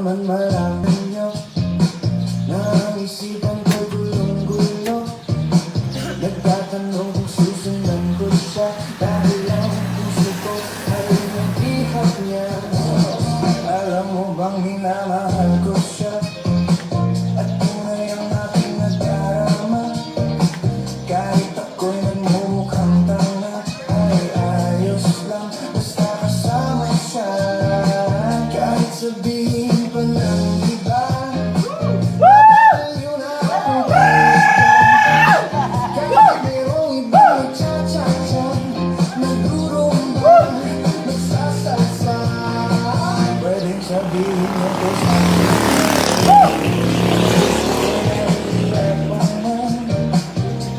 naman malaman nyo na ang isipan ko gulong-gulo. Nagtatanong kung susundan ko siya dahil ang puso ko ay nag-ihap niya. Alam mo bang minamahal ko siya at tunay ang aking nadarama. Kahit ako'y nagmumukhang tanga ay ayos lang basta kasama siya. Kahit sabihin pa ng iba mahal yun na akong kahit kahit mayroong iba nagtsatsa-tsa, nagdurumba, nagsasalsa. Pwedeng sabihin mo ko sa akin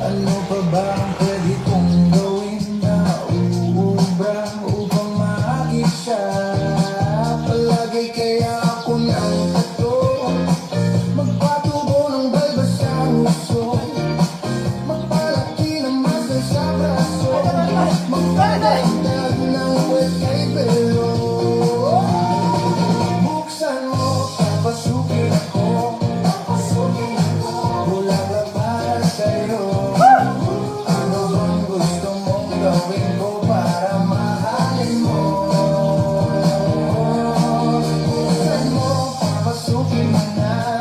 ano pa ba ang pwede kong gawin na uubra upang maagit siya? Palagay kaya ako ng tato, magpatubo ng balbas sa uso, magpalaki ng muscle sa braso, magpadagdag ng wet kay pelo. Buksan mo, papasukin ako, bulaga para sa'yo. Ano bang gusto mong gawin ko para mahalin mo? Buksan mo, papasukin mo na,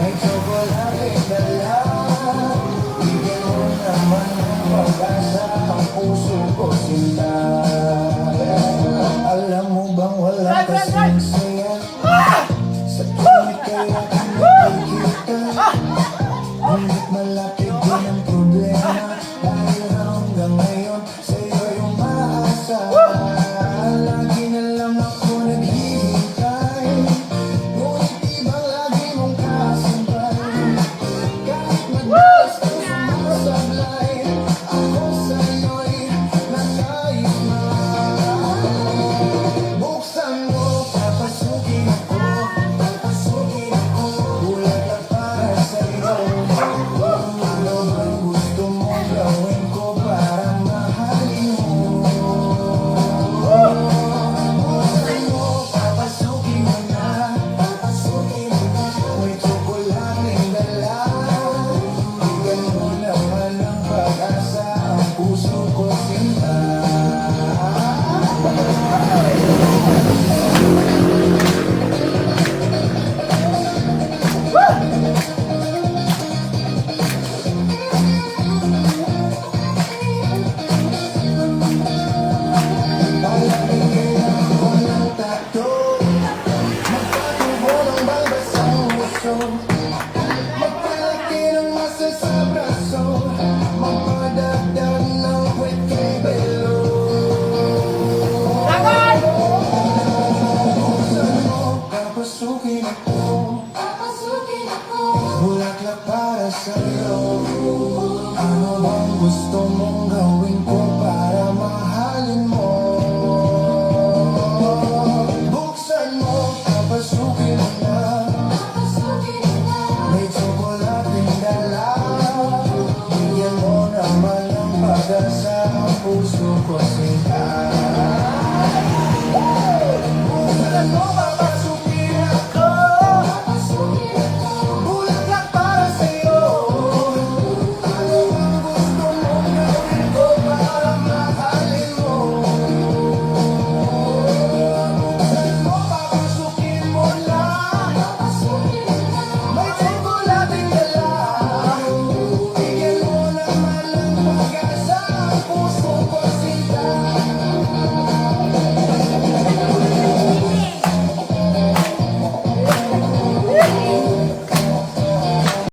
may tsokolate dala. Bigyan mo naman ng pag-asa ang puso ko sinta. Alam mo bang wala kasing